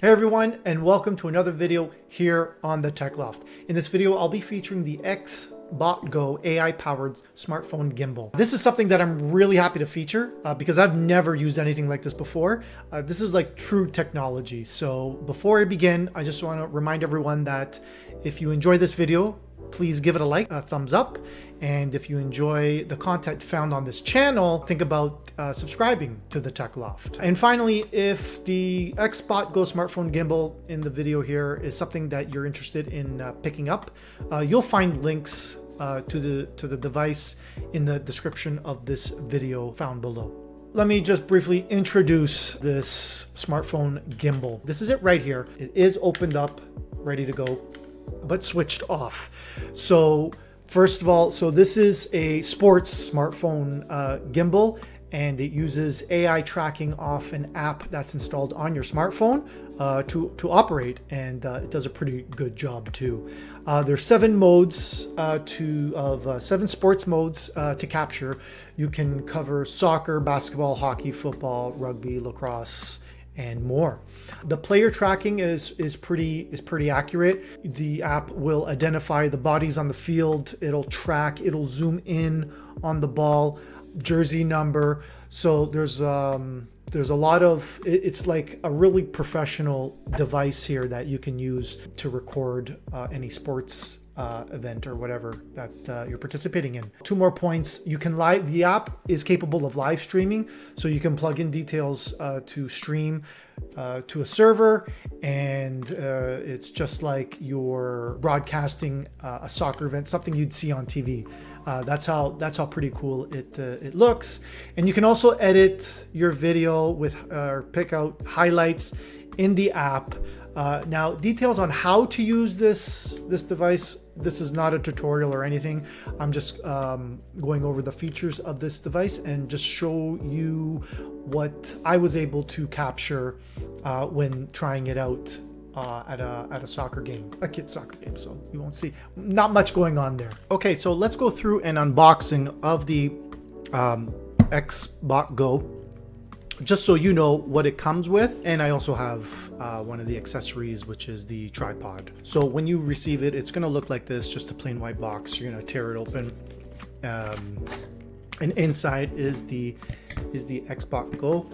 Hey everyone, and welcome to another video here on the Tech Loft. In this video, I'll be featuring the XbotGo AI-powered smartphone gimbal. This is something that I'm really happy to feature because I've never used anything like this before. This is like true technology. So before I begin, I just want to remind everyone that if you enjoy this video, please give it a like, a thumbs up. And if you enjoy the content found on this channel, think about subscribing to the Tech Loft. And finally, if the XbotGo smartphone gimbal in the video here is something that you're interested in picking up, you'll find links to the device in the description of this video found below. Let me just briefly introduce this smartphone gimbal. This is it right here. It is opened up, ready to go, but switched off. So first of all, so this is a sports smartphone gimbal, and it uses AI tracking off an app that's installed on your smartphone to operate, and it does a pretty good job too. There's 7 modes seven sports modes to capture. You can cover soccer, basketball, hockey, football, rugby, lacrosse, and more. The player tracking is pretty accurate. The app will identify the bodies on the field. It'll track, it'll zoom in on the ball, jersey number. So there's a lot of, it's like a really professional device here that you can use to record any sports event or whatever that you're participating in. 2 more points. You can the app is capable of live streaming, so you can plug in details to stream to a server, and it's just like you're broadcasting a soccer event, something you'd see on TV. That's how pretty cool it looks. And you can also edit your video with pick out highlights in the app. Now, details on how to use this device, this is not a tutorial or anything. I'm just going over the features of this device and just show you what I was able to capture when trying it out at a soccer game, a kid's soccer game. So you won't see not much going on there. Okay, so let's go through an unboxing of the XbotGo, just so you know what it comes with. And I also have one of the accessories, which is the tripod. So when you receive it, it's going to look like this, just a plain white box. You're going to tear it open, and inside is the XbotGo.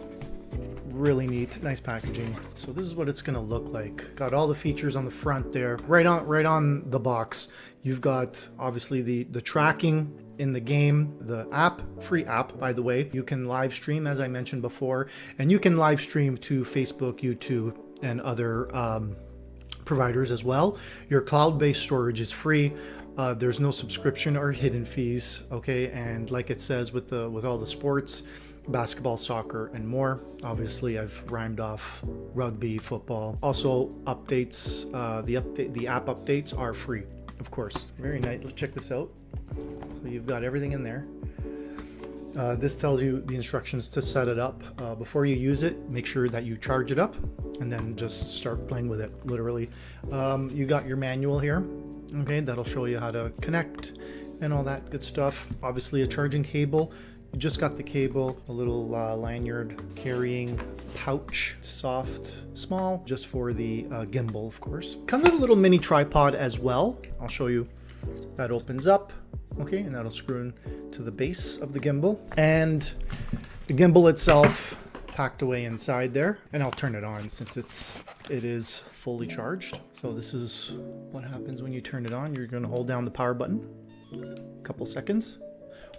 Really neat, nice packaging. So this is what it's going to look like. Got all the features on the front there, right on the box. You've got obviously the tracking in the game, the app, free app, by the way. You can live stream, as I mentioned before, and you can live stream to Facebook, YouTube, and other providers as well. Your cloud-based storage is free. There's no subscription or hidden fees. Okay, and like it says with all the sports, basketball, soccer, and more. Obviously, I've rhymed off rugby, football. Also, updates. The app updates are free, of course. Very nice. Let's check this out. So you've got everything in there. This tells you the instructions to set it up. Before you use it, make sure that you charge it up, and then just start playing with it. Literally, you got your manual here. Okay, that'll show you how to connect and all that good stuff. Obviously, a charging cable. You just got the cable, a little lanyard carrying pouch, soft, small, just for the gimbal, of course. Comes with a little mini tripod as well. I'll show you. That opens up, okay, and that'll screw in to the base of the gimbal. And the gimbal itself packed away inside there. And I'll turn it on since it is fully charged. So this is what happens when you turn it on. You're going to hold down the power button a couple seconds.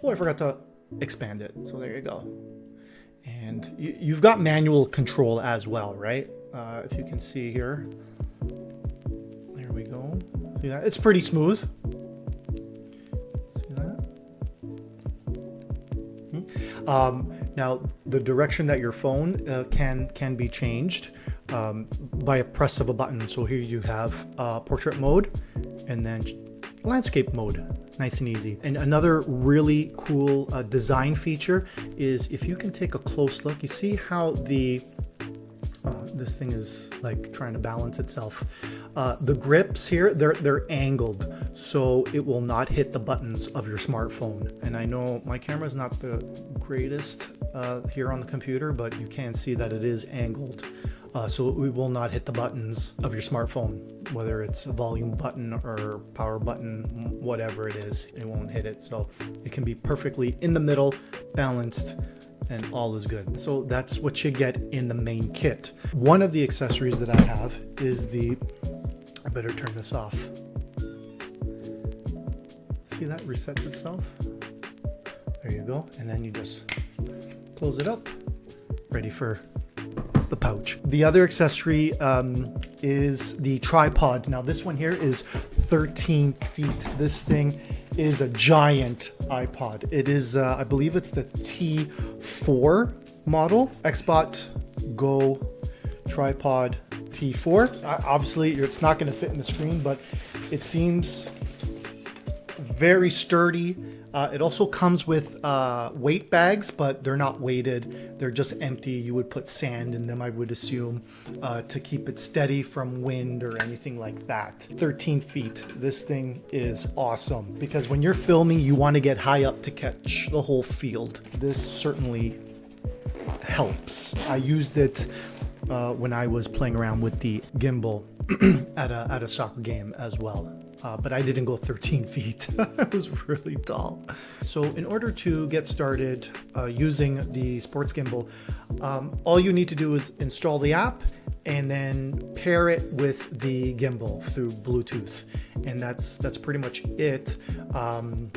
Oh, I forgot to expand it, so there you go. And you've got manual control as well, right? If you can see here, there we go. See that? It's pretty smooth. See that? Now the direction that your phone can be changed by a press of a button. So here you have portrait mode and then landscape mode. Nice and easy. And another really cool design feature is if you can take a close look, you see how this thing is like trying to balance itself. The grips here, they're angled, so it will not hit the buttons of your smartphone. And I know my camera is not the greatest here on the computer, but you can see that it is angled so it will not hit the buttons of your smartphone, whether it's a volume button or power button, whatever it is, it won't hit it. So it can be perfectly in the middle, balanced, and all is good. So that's what you get in the main kit. One of the accessories that I have is I better turn this off. See that resets itself? There you go. And then you just close it up, ready for the pouch. The other accessory is the tripod. Now this one here is 13 feet. This thing is a giant iPod. It is, I believe it's the T4 model, XbotGo tripod T4. Obviously it's not going to fit in the screen, but it seems very sturdy. It also comes with weight bags, but they're not weighted. They're just empty. You would put sand in them, I would assume, to keep it steady from wind or anything like that. 13 feet. This thing is awesome because when you're filming, you want to get high up to catch the whole field. This certainly helps. I used it when I was playing around with the gimbal at a soccer game as well. But I didn't go 13 feet. It was really tall. So in order to get started using the sports gimbal, all you need to do is install the app and then pair it with the gimbal through Bluetooth. And that's pretty much it. And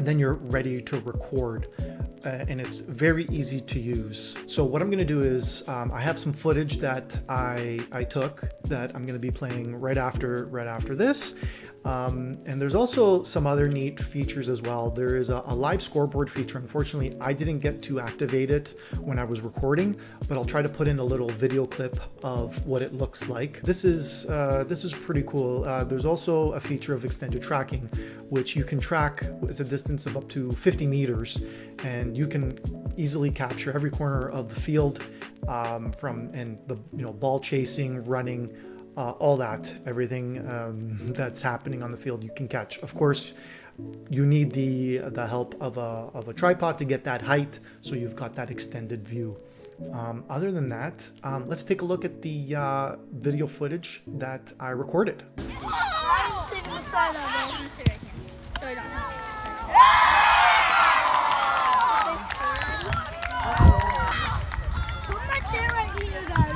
then you're ready to record. And it's very easy to use. So what I'm gonna do is, I have some footage that I took that I'm gonna be playing right after this. And there's also some other neat features as well. There is a live scoreboard feature. Unfortunately, I didn't get to activate it when I was recording, but I'll try to put in a little video clip of what it looks like. This is pretty cool. There's also a feature of extended tracking, which you can track with a distance of up to 50 meters, and you can easily capture every corner of the field, and the ball chasing, running, all that, everything that's happening on the field you can catch. Of course, you need the help of a tripod to get that height, so you've got that extended view. Other than that, let's take a look at the video footage that I recorded. I'm sitting beside of it. So I don't have to put my chair right here, guys.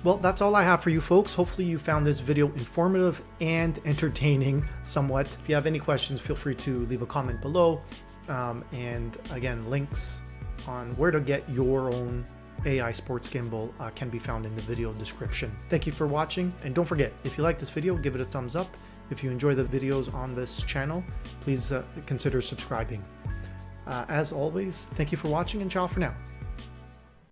Well, that's all I have for you folks. Hopefully you found this video informative and entertaining somewhat. If you have any questions, feel free to leave a comment below. And again, links on where to get your own AI sports gimbal can be found in the video description. Thank you for watching. And don't forget, if you like this video, give it a thumbs up If you enjoy the videos on this channel, please consider subscribing. As always, thank you for watching, and ciao for now.